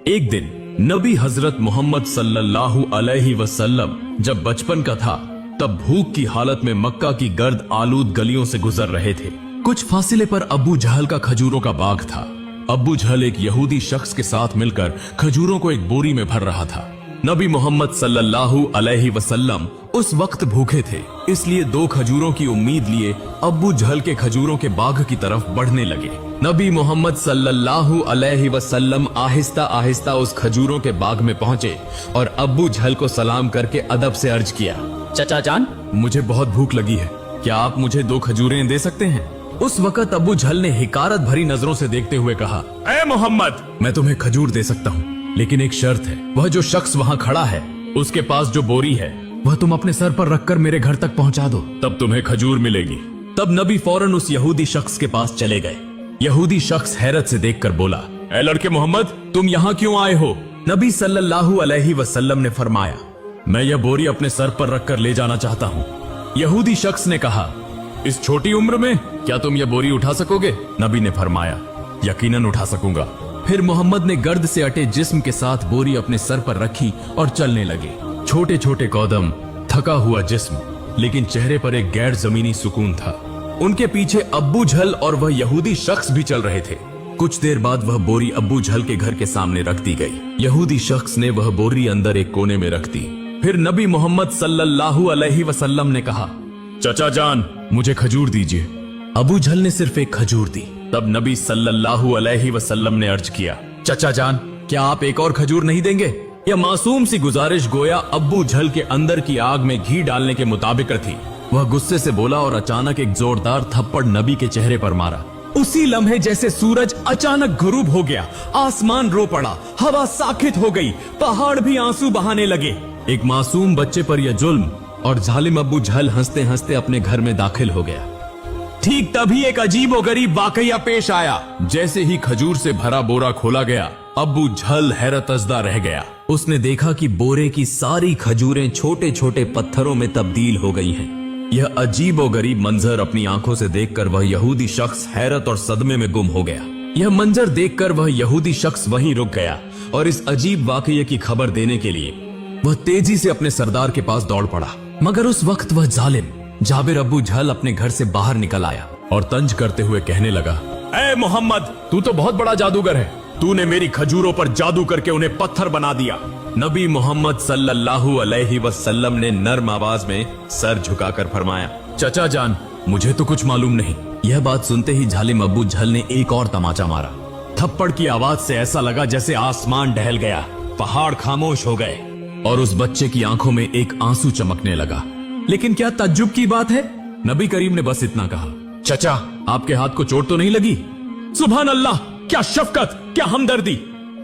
एक दिन नबी हजरत मोहम्मद सल्लल्लाहु अलैहि वसल्लम जब बचपन का था तब भूख की हालत में मक्का की गर्द आलूद गलियों से गुजर रहे थे। कुछ फासले पर अबू जहल का खजूरों का बाग था। अबू जहल एक यहूदी शख्स के साथ मिलकर खजूरों को एक बोरी में भर रहा था। नबी मोहम्मद सल्लल्लाहु अलैहि वसल्लम उस वक्त भूखे थे, इसलिए 2 खजूरों की उम्मीद लिए अबू जहल के खजूरों के बाग की तरफ बढ़ने लगे। नबी मोहम्मद सल्लल्लाहु अलैहि वसल्लम आहिस्ता आहिस्ता उस खजूरों के बाग में पहुंचे और अबू जहल को सलाम करके अदब से अर्ज किया, चचा जान, मुझे बहुत भूख लगी है, क्या आप मुझे 2 खजूरें दे सकते हैं? उस वक्त अबू जहल ने हिकारत भरी नजरों से देखते हुए कहा, ऐ मोहम्मद, मैं तुम्हें खजूर दे सकता हूँ, लेकिन एक शर्त है। वह जो शख्स वहाँ खड़ा है उसके पास जो बोरी है वह तुम अपने सर पर रखकर मेरे घर तक पहुँचा दो, तब तुम्हें खजूर मिलेगी। तब नबी फौरन उस यहूदी शख्स के पास चले गए। यहूदी शख्स हैरत से देखकर बोला, ऐ लड़के मोहम्मद, तुम यहाँ क्यों आए हो? नबी सल्लल्लाहु अलैहि वसल्लम ने फरमाया, मैं यह बोरी अपने सर पर रखकर ले जाना चाहता हूँ। यहूदी शख्स ने कहा, इस छोटी उम्र में क्या तुम यह बोरी उठा सकोगे? नबी ने फरमाया, यकीनन उठा सकूंगा। फिर मोहम्मद ने गर्द से अटे जिस्म के साथ बोरी अपने सर पर रखी और चलने लगे। छोटे छोटे कदम, थका हुआ जिस्म, लेकिन चेहरे पर एक गैर जमीनी सुकून था। उनके पीछे अब्बू जहल और वह यहूदी शख्स भी चल रहे थे। कुछ देर बाद वह बोरी अब्बू जहल के घर के सामने रख दी गई। यहूदी शख्स ने वह बोरी अंदर एक कोने में रख दी। फिर नबी मोहम्मद सल्लल्लाहु अलैहि वसल्लम ने कहा, चचा जान, मुझे खजूर दीजिए। अबू जहल ने सिर्फ एक खजूर दी। तब नबी सल्लल्लाहु अलैहि वसल्लम ने अर्ज किया, चचा जान, क्या आप एक और खजूर नहीं देंगे? यह मासूम सी गुजारिश गोया अब्बू जहल के अंदर की आग में घी डालने के मुताबिक थी। वह गुस्से से बोला और अचानक एक जोरदार थप्पड़ नबी के चेहरे पर मारा। उसी लम्हे जैसे सूरज अचानक गुरूब हो गया, आसमान रो पड़ा, हवा साकित हो गई, पहाड़ भी आंसू बहाने लगे। एक मासूम बच्चे पर यह जुल्म, और जालिम अब्बू जहल हंसते हंसते अपने घर में दाखिल हो गया। ठीक तभी एक अजीब और गरीब वाकया पेश आया। जैसे ही खजूर से भरा बोरा खोला गया, अब्बू जहल हैरतजदा रह गया। उसने देखा कि बोरे की सारी खजूरें छोटे छोटे पत्थरों में तब्दील हो गई हैं। यह अजीब और गरीब मंजर अपनी आंखों से देखकर वह यहूदी शख्स हैरत और सदमे में गुम हो गया। यह मंजर देखकर वह यहूदी शख्स वहीं रुक गया और इस अजीब वाकये की खबर देने के लिए वह तेजी से अपने सरदार के पास दौड़ पड़ा। मगर उस वक्त वह जालिम जाबिर अब्बू जहल अपने घर से बाहर निकल आया और तंज करते हुए कहने लगा, ऐ मोहम्मद, तू तो बहुत बड़ा जादूगर है। तूने मेरी खजूरों पर जादू करके उन्हें पत्थर बना दिया। नबी मोहम्मद सल्लल्लाहु अलैहि वसल्लम ने नर्म आवाज में सर झुकाकर फरमाया, चचा जान, मुझे तो कुछ मालूम नहीं। यह बात सुनते ही जालिम अब्बू जहल ने एक और तमाचा मारा। थप्पड़ की आवाज से ऐसा लगा जैसे आसमान डहल गया, पहाड़ खामोश हो गए और उस बच्चे की आंखों में एक आंसू चमकने लगा। लेकिन क्या तज्जुब की बात है, नबी करीम ने बस इतना कहा, चचा, आपके हाथ को चोट तो नहीं लगी? सुभान अल्लाह, क्या शफकत, क्या हमदर्दी।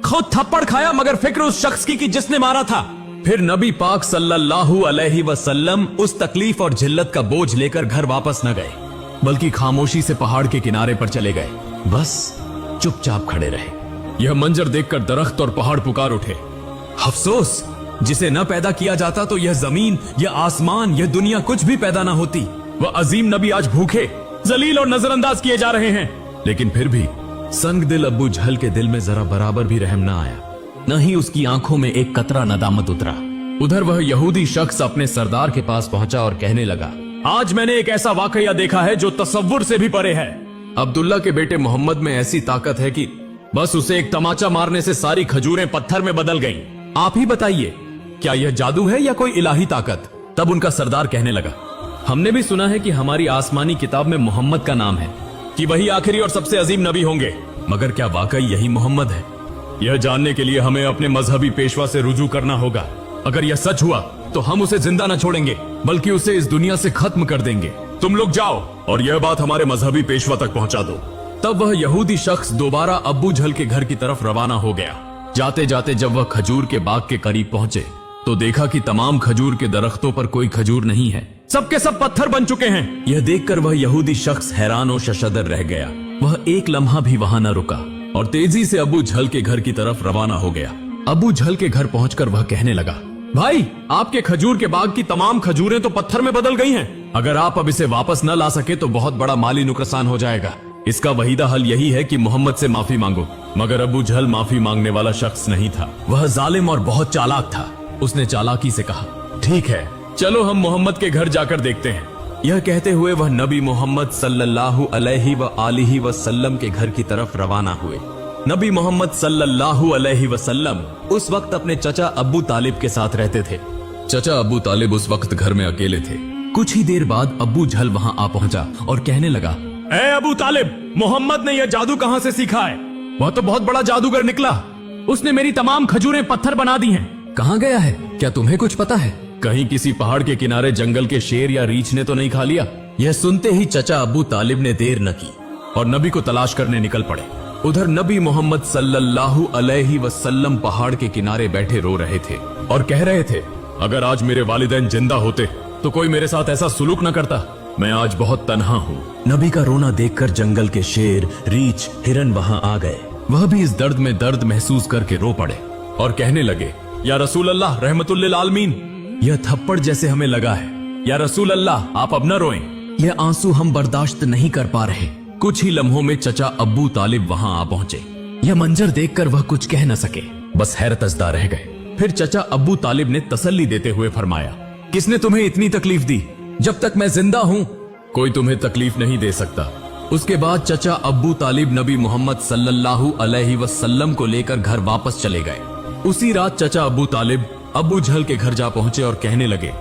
खुद थप्पड़ खाया मगर फिक्र उस शख्स की कि जिसने मारा था। फिर नबी पाक सल्लल्लाहु अलैहि वसल्लम उस तकलीफ और जिल्लत का बोझ लेकर घर वापस न गए, बल्कि खामोशी से पहाड़ के किनारे पर चले गए। बस चुपचाप खड़े रहे। यह मंजर देखकर दरख्त और पहाड़ पुकार उठे, अफसोस, जिसे न पैदा किया जाता तो यह जमीन, यह आसमान, यह दुनिया कुछ भी पैदा न होती। वह अजीम नबी आज भूखे, जलील और नजरअंदाज किए जा रहे हैं। लेकिन फिर भी संग दिल अब्बू जहल के दिल में जरा बराबर भी रहम न आया, न ही उसकी आंखों में एक कतरा नदामत उतरा। उधर वह यहूदी शख्स अपने सरदार के पास पहुंचा और कहने लगा, आज मैंने एक ऐसा वाकया देखा है जो तसव्वुर से भी परे है। अब्दुल्ला के बेटे मोहम्मद में ऐसी ताकत है कि बस उसे एक तमाचा मारने से सारी खजूरें पत्थर में बदल गईं। आप ही बताइए, क्या यह जादू है या कोई इलाही ताकत? तब उनका सरदार कहने लगा, हमने भी सुना है कि हमारी आसमानी किताब में मोहम्मद का नाम है, कि वही आखिरी और सबसे अजीम नबी होंगे, मगर क्या वाकई यही मोहम्मद है? यह जानने के लिए हमें अपने मजहबी पेशवा से रुजू करना होगा। अगर यह सच हुआ तो हम उसे जिंदा न छोड़ेंगे, बल्कि उसे इस दुनिया से खत्म कर देंगे। तुम लोग जाओ और यह बात हमारे मजहबी पेशवा तक पहुंचा दो। तब वह यहूदी शख्स दोबारा अब्बू जहल के घर की तरफ रवाना हो गया। जाते जाते जब वह खजूर के बाग के करीब पहुंचे तो देखा कि तमाम खजूर के दरख्तों पर कोई खजूर नहीं है, सबके सब पत्थर बन चुके हैं। यह देखकर वह यहूदी शख्स हैरान और शशदर रह गया। वह एक लम्हा भी वहां न रुका और तेजी से अब्बू जहल के घर की तरफ रवाना हो गया। अब्बू जहल के घर पहुंचकर वह कहने लगा, भाई, आपके खजूर के बाग की तमाम खजूरें तो पत्थर में बदल गई हैं। अगर आप अब इसे वापस न ला सके तो बहुत बड़ा माली नुकसान हो जाएगा। इसका वहीदा हल यही है कि मोहम्मद से माफी मांगो। मगर अबू जहल माफी मांगने वाला शख्स नहीं था। वह जालिम और बहुत चालाक था। उसने चालाकी से कहा, ठीक है, चलो हम मोहम्मद के घर जाकर देखते हैं। यह कहते हुए वह नबी मोहम्मद सल्लल्लाहु अलैहि व आलिहि वसल्लम के घर की तरफ रवाना हुए। नबी मोहम्मद सल्लल्लाहु अलैहि वसल्लम उस वक्त अपने चचा अबू तालिब के साथ रहते थे। चचा अबू तालिब उस वक्त घर में अकेले थे। कुछ ही देर बाद अबू जहल वहां आ पहुंचा और कहने लगा, ए अबू तालिब, मोहम्मद ने यह जादू कहां से सीखा है? वह तो बहुत बड़ा जादूगर निकला। उसने मेरी तमाम खजूरें पत्थर बना दी हैं। कहां गया है? क्या तुम्हें कुछ पता है? कहीं किसी पहाड़ के किनारे जंगल के शेर या रीछ ने तो नहीं खा लिया? यह सुनते ही चचा अबू तालिब ने देर न की और नबी को तलाश करने निकल पड़े। उधर नबी मोहम्मद सल्लल्लाहु अलैहि वसल्लम पहाड़ के किनारे बैठे रो रहे थे और कह रहे थे, अगर आज मेरे वालिदैन जिंदा होते तो कोई मेरे साथ ऐसा सुलूक न करता। मैं आज बहुत तन्हा हूँ। नबी का रोना देखकर जंगल के शेर, रीछ, हिरन वहां आ गए। वह भी इस दर्द में दर्द महसूस करके रो पड़े और कहने लगे, या रसूल अल्लाह रहमतुल लिल आलमीन, यह थप्पड़ जैसे हमें लगा है। या रसूल अल्लाह, आप अब न रोएं। यह आंसू हम बर्दाश्त नहीं कर पा रहे। कुछ ही लम्हों में चचा अब्बू तालिब वहां आ पहुंचे। यह मंजर देखकर वह कुछ कह न सके, बस हैरतज़दा रह गए। फिर चचा अब्बू तालिब ने तसल्ली देते हुए फरमाया, किसने तुम्हें इतनी तकलीफ दी? जब तक मैं जिंदा हूँ कोई तुम्हें तकलीफ नहीं दे सकता। उसके बाद चचा अब्बू तालिब नबी मोहम्मद सल्लल्लाहु अलैहि वसल्लम को लेकर घर वापस चले गए। उसी रात चचा अब्बू तालिब अबू जहल के घर जा पहुंचे और कहने लगे,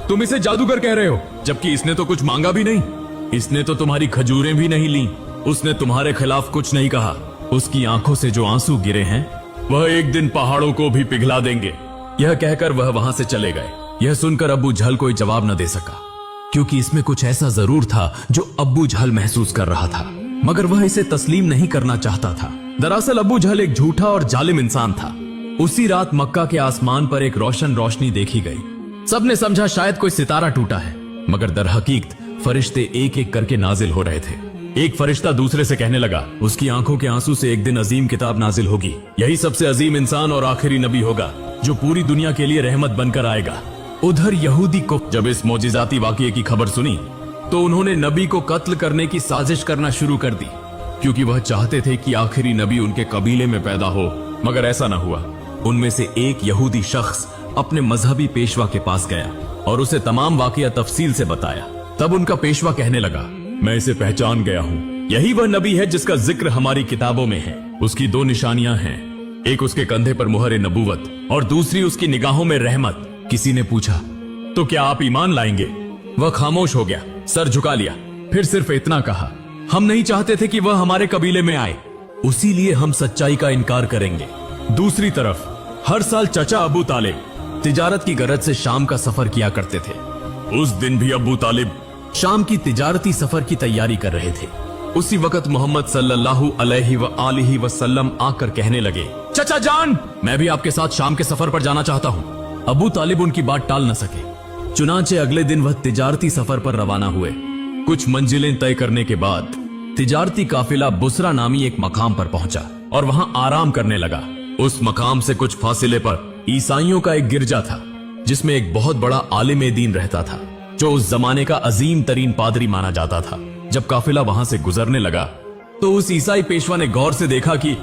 तुम इसे जादूगर कह रहे हो, जबकि इसने तो कुछ मांगा भी नहीं। इसने तो तुम्हारी खजूरें भी नहीं ली। उसने तुम्हारे खिलाफ कुछ नहीं कहा। उसकी आंखों से जो आंसू गिरे हैं वह एक दिन पहाड़ों को भी पिघला देंगे। यह कहकर वह वहां से चले गए। यह सुनकर अबू जहल कोई जवाब न दे सका, क्योंकि इसमें कुछ ऐसा जरूर था जो अबू जहल महसूस कर रहा था, मगर वह इसे तस्लीम नहीं करना चाहता था। दरअसल अबू जहल एक झूठा और जालिम इंसान था। उसी रात मक्का के आसमान पर एक रोशनी देखी गई। सबने समझा शायद कोई सितारा टूटा है, मगर दर हकीकत फरिश्ते एक एक करके नाजिल हो रहे थे। एक फरिश्ता दूसरे से कहने लगा, उसकी आंखों के आंसू से एक दिन अजीम किताब नाजिल होगी। यही सबसे अजीम इंसान और आखिरी नबी होगा जो पूरी दुनिया के लिए रहमत बनकर आएगा। उधर यहूदी को जब इस मौजिजाती वाकये की खबर सुनी तो उन्होंने नबी को कत्ल करने की साजिश करना शुरू कर दी, क्योंकि वह चाहते थे कि आखिरी नबी उनके कबीले में पैदा हो, मगर ऐसा न हुआ। उनमें से एक यहूदी शख्स अपने मजहबी पेशवा के पास गया और उसे तमाम वाकया तफसील से बताया। तब उनका पेशवा कहने लगा, मैं इसे पहचान गया हूँ। यही वह नबी है जिसका जिक्र हमारी किताबों में है। उसकी दो निशानियां हैं, एक उसके कंधे पर मुहर नबूवत और दूसरी उसकी निगाहों में रहमत। किसी ने पूछा, तो क्या आप ईमान लाएंगे? वह खामोश हो गया, सर झुका लिया, फिर सिर्फ इतना कहा, हम नहीं चाहते थे कि वह हमारे कबीले में आए, उसी लिए हम सच्चाई का इनकार करेंगे। दूसरी तरफ हर साल चचा अबू तालिब तिजारत की गरज से शाम का सफर किया करते थे। उस दिन भी अबू तालिब शाम की तिजारती सफर की तैयारी कर रहे थे। उसी वक्त मोहम्मद सल्लल्लाहु अलैहि व आलिहि वसल्लम आकर कहने लगे, चचा जान, मैं भी आपके साथ शाम के सफर पर जाना चाहता हूँ। अबू तालिब उनकी बात टाल न सके। चुनांचे अगले दिन वह तिजारती सफर पर रवाना हुए। कुछ मंजिलें तय करने के बाद तिजारती काफिला बुसरा नामी एक मकाम पर पहुंचा और वहां आराम करने लगा। उस मकाम से कुछ फासिले पर ईसाइयों का एक गिरजा था, जिसमें एक बहुत बड़ा आलिम दीन रहता था, जो उस जमाने का अजीम तरीन पादरी माना जाता था। जब काफिला वहां से गुजरने लगा तो उस ईसाई पेशवा ने गौर से देखा कि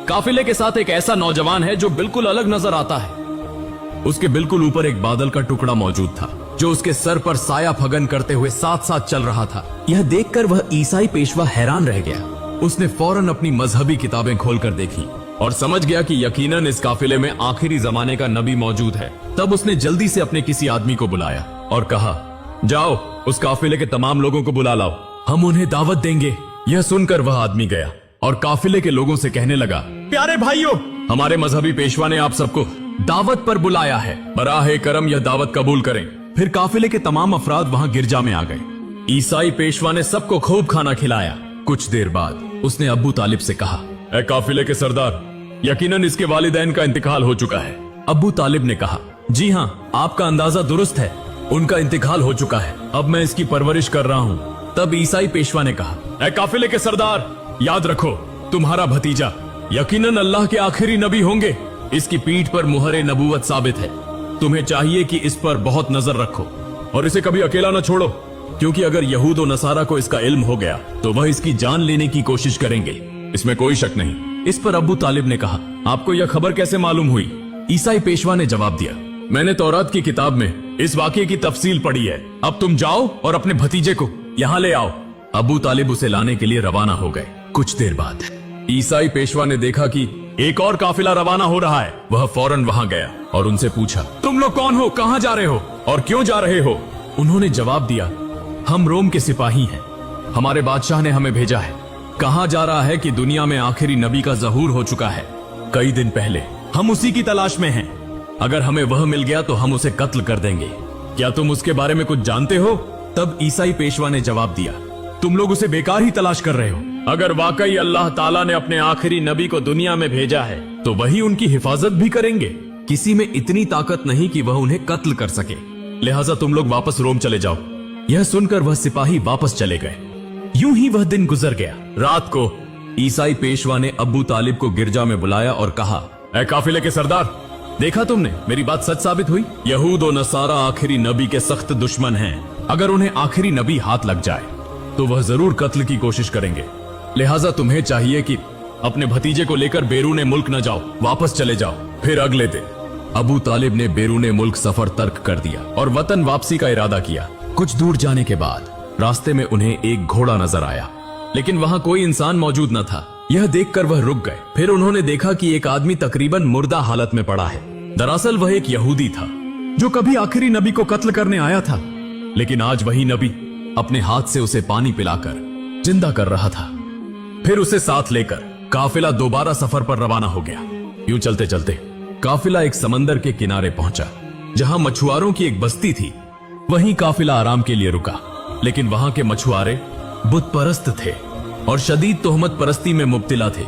काफिले के साथ एक ऐसा नौजवान है जो बिल्कुल अलग नजर आता है। उसके बिल्कुल ऊपर एक बादल का टुकड़ा मौजूद था, जो उसके सर पर साया फगन करते हुए साथ साथ चल रहा था। यह देखकर वह ईसाई पेशवा हैरान रह गया। उसने फौरन अपनी मजहबी किताबें खोलकर देखी और समझ गया कि यकीनन इस काफिले में आखिरी जमाने का नबी मौजूद है। तब उसने जल्दी से अपने किसी आदमी को बुलाया और कहा, जाओ उस काफिले के तमाम लोगों को बुला लाओ, हम उन्हें दावत देंगे। यह सुनकर वह आदमी गया और काफिले के लोगों से कहने लगा, प्यारे भाइयों, हमारे मजहबी पेशवा ने आप सबको दावत पर बुलाया है, बराहे करम यह दावत कबूल करें। फिर काफिले के तमाम अफराद वहां गिरजा में आ गए। ईसाई पेशवा ने सबको खूब खाना खिलाया। कुछ देर बाद उसने अबू तालिब से कहा, ए काफिले के सरदार, यकीनन इसके वालिदैन का इंतकाल हो चुका है। अबू तालिब ने कहा, जी हाँ, आपका अंदाजा दुरुस्त है, उनका इंतकाल हो चुका है, अब मैं इसकी परवरिश कर रहा हूँ। तब ईसाई पेशवा ने कहा, ए काफिले के सरदार, याद रखो तुम्हारा भतीजा यकीनन अल्लाह के आखिरी नबी होंगे। इसकी पीठ पर मुहरे नबूवत साबित है। तुम्हें चाहिए कि इस पर बहुत नजर रखो और इसे कभी अकेला न छोड़ो। क्योंकि अगर यहूद और नसारा को इसका इल्म हो गया तो वह इसकी जान लेने की कोशिश करेंगे, इसमें कोई शक नहीं। इस पर अबू तालिब ने कहा, आपको यह खबर कैसे मालूम हुई? ईसाई पेशवा ने जवाब दिया, मैंने तौरात की किताब में इस वाकये की तफसील पढ़ी है। अब तुम जाओ और अपने भतीजे को यहाँ ले आओ। अबू तालिब उसे लाने के लिए रवाना हो गए। कुछ देर बाद ईसाई पेशवा ने देखा कि एक और काफिला रवाना हो रहा है। वह फौरन वहां गया और उनसे पूछा, तुम लोग कौन हो, कहां जा रहे हो और क्यों जा रहे हो? उन्होंने जवाब दिया, हम रोम के सिपाही हैं, हमारे बादशाह ने हमें भेजा है। कहा जा रहा है कि दुनिया में आखिरी नबी का ज़हूर हो चुका है कई दिन पहले। हम उसी की तलाश में हैं। अगर हमें वह मिल गया तो हम उसे कत्ल कर देंगे। क्या तुम उसके बारे में कुछ जानते हो? तब ईसाई पेशवा ने जवाब दिया, तुम लोग उसे बेकार ही तलाश कर रहे हो। अगर वाकई अल्लाह ताला ने अपने आखिरी नबी को दुनिया में भेजा है तो वही उनकी हिफाजत भी करेंगे। किसी में इतनी ताकत नहीं कि वह उन्हें कत्ल कर सके, लिहाजा तुम लोग वापस रोम चले जाओ। यह सुनकर वह सिपाही वापस चले गए। यूं ही वह दिन गुजर गया। रात को ईसाई पेशवा ने अबू तालिब को गिरजा में बुलाया और कहा, ऐ काफिले के सरदार, देखा तुमने, मेरी बात सच साबित हुई। यहूद और नसारा आखिरी नबी के सख्त दुश्मन हैं। अगर उन्हें आखिरी नबी हाथ लग जाए तो वह जरूर कत्ल की कोशिश करेंगे। लिहाजा तुम्हें चाहिए कि अपने भतीजे को लेकर बैरून मुल्क न जाओ, वापस चले जाओ। फिर अगले दिन अबू तालिब ने बैरून मुल्क सफर तर्क कर दिया और वतन वापसी का इरादा किया। कुछ दूर जाने के बाद रास्ते में उन्हें एक घोड़ा नजर आया, लेकिन वहां कोई इंसान मौजूद न था। यह देखकर वह रुक गए। फिर उन्होंने देखा कि एक आदमी तकरीबन मुर्दा हालत में पड़ा है। दरअसल वह एक यहूदी था जो कभी आखिरी नबी को कत्ल करने आया था, लेकिन आज वही नबी अपने हाथ से उसे पानी पिलाकर जिंदा कर रहा था। फिर उसे साथ लेकर काफिला दोबारा सफर पर रवाना हो गया। यूं चलते चलते काफिला एक समंदर के किनारे पहुंचा जहां मछुआरों की एक बस्ती थी। वहीं काफिला आराम के लिए रुका, लेकिन वहां के मछुआरे बुत परस्त थे और शदीद तोहमत परस्ती में मुब्तिला थे।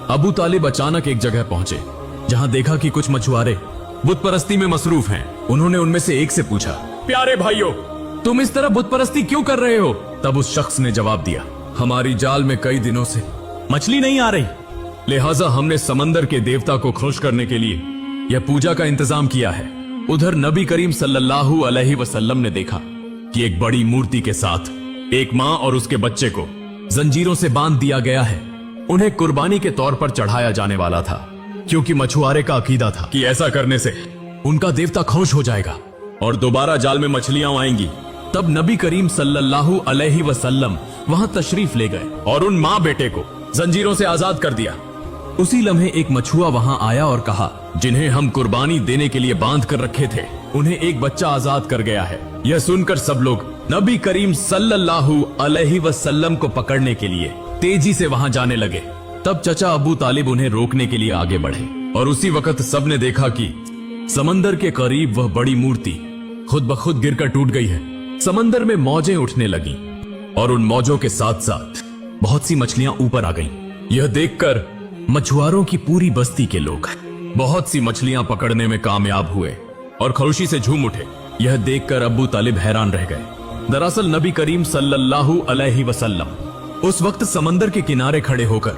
अबू तालिब अचानक एक जगह पहुंचे जहां देखा कि कुछ मछुआरे बुत परस्ती में मसरूफ हैं। उन्होंने उनमें से एक से पूछा, प्यारे भाइयों, तुम इस तरह बुत परस्ती क्यों कर रहे हो? तब उस शख्स ने जवाब दिया, हमारी जाल में कई दिनों से मछली नहीं आ रही, लिहाजा हमने समंदर के देवता को खुश करने के लिए यह पूजा का इंतजाम किया है। उधर नबी करीम सल्लल्लाहु अलैहि वसल्लम ने देखा कि एक बड़ी मूर्ति के साथ एक माँ और उसके बच्चे को जंजीरों से बांध दिया गया है। उन्हें कुर्बानी के तौर पर चढ़ाया जाने वाला था, क्योंकि मछुआरे का अकीदा था कि ऐसा करने से उनका देवता खुश हो जाएगा और दोबारा जाल में मछलियां आएंगी। तब नबी करीम सल्लल्लाहु अलैहि वसल्लम वहां तशरीफ ले गए और उन माँ बेटे को जंजीरों से आजाद कर दिया। उसी लम्हे एक मछुआ वहां आया और कहा, जिन्हें हम कुर्बानी देने के लिए बांध कर रखे थे, उन्हें एक बच्चा आजाद कर गया है। यह सुनकर सब लोग नबी करीम सल्लल्लाहु अलैहि वसल्लम को पकड़ने के लिए तेजी से वहां जाने लगे। तब चचा अबू तालिब उन्हें रोकने के लिए आगे बढ़े और उसी वक्त सबने देखा कि समंदर के करीब वह बड़ी मूर्ति खुद ब खुद गिरकर टूट गई है। समंदर में मौजें उठने लगी और उन मौजों के साथ साथ बहुत सी मछलियां ऊपर आ गईं। यह देखकर मछुआरों की पूरी बस्ती के लोग बहुत सी मछलियां पकड़ने में कामयाब हुए और खुशी से झूम उठे। यह देखकर अबू तालिब हैरान रह गए। दरअसल नबी करीम सल्लल्लाहु अलैहि वसल्लम उस वक्त समंदर के किनारे खड़े होकर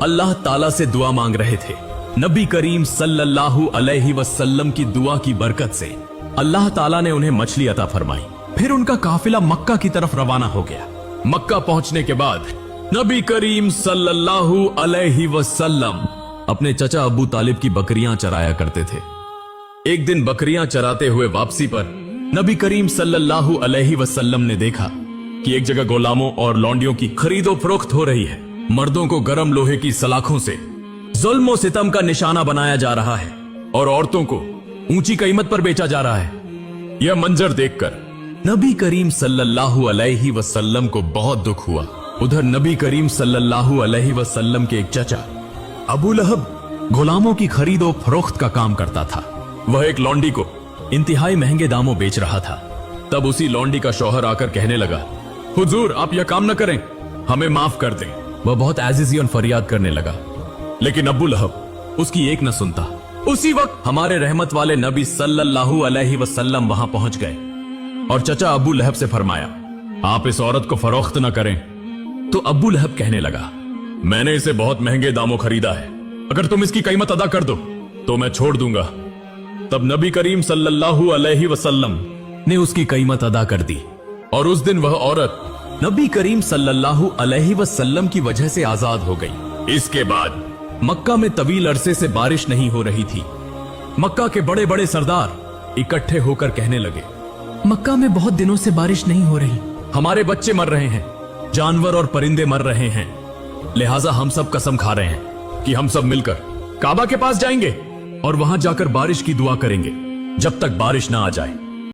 अल्लाह ताला से दुआ मांग रहे थे। नबी करीम सल्लल्लाहु अलैहि वसल्लम की दुआ की बरकत से अल्लाह ताला ने उन्हें मछली अता फरमाई। फिर उनका काफिला मक्का की तरफ रवाना हो गया। मक्का पहुंचने के बाद नबी करीम सल्लल्लाहु अलैहि वसल्लम अपने चचा अबू तालिब की बकरियां चराया करते थे। एक दिन बकरियां चराते हुए वापसी पर नबी करीम सल्लल्लाहु अलैहि वसल्लम ने देखा कि एक जगह गुलामों और लौंडियों की खरीदो फरोख्त हो रही है। मर्दों को गरम लोहे की सलाखों से जुल्म और सितम का निशाना बनाया जा रहा है और औरतों को ऊंची कीमत पर बेचा जा रहा है। यह मंजर देखकर नबी करीम सल्लल्लाहु अलैहि वसल्लम को बहुत दुख हुआ। उधर नबी करीम सल्लल्लाहु अलैहि वसल्लम के एक चचा अबू लहब गुलामों की खरीदो फरोख्त का काम करता था। वह एक लौंडी को इंतहाई महंगे दामों बेच रहा था। तब उसी लौंडी का शौहर आकर कहने लगा, हुजूर आप यह काम न करें, हमें माफ कर दें। वह बहुत आजिज़ियन फरियाद करने लगा, लेकिन अबू लहब उसकी एक न सुनता। उसी वक्त हमारे रहमत वाले नबी सल्लल्लाहु अलैहि वसल्लम वहां पहुंच गए और चचा अबू लहब से फरमाया, आप इस औरत को फरोख्त न करें। तो अबू लहब कहने लगा, मैंने इसे बहुत महंगे दामों खरीदा है, अगर तुम इसकी कीमत अदा कर दो तो मैं छोड़ दूंगा। तब नबी करीम सल्लल्लाहु अलैहि वसल्लम ने उसकी कीमत अदा कर दी और उस दिन वह औरत नबी करीम सल्लल्लाहु अलैहि वसल्लम की वजह से आजाद हो गई। इसके बाद मक्का में तवील अरसे से बारिश नहीं हो रही थी। मक्का के बड़े बड़े सरदार इकट्ठे होकर कहने लगे, मक्का में बहुत दिनों से बारिश नहीं हो रही, हमारे बच्चे मर रहे हैं, जानवर और परिंदे मर रहे हैं, लिहाजा हम सब कसम खा रहे हैं कि हम सब मिलकर काबा के पास जाएंगे और वहां जाकर बारिश की दुआ करेंगे जब तक बारिश ना आ जाए।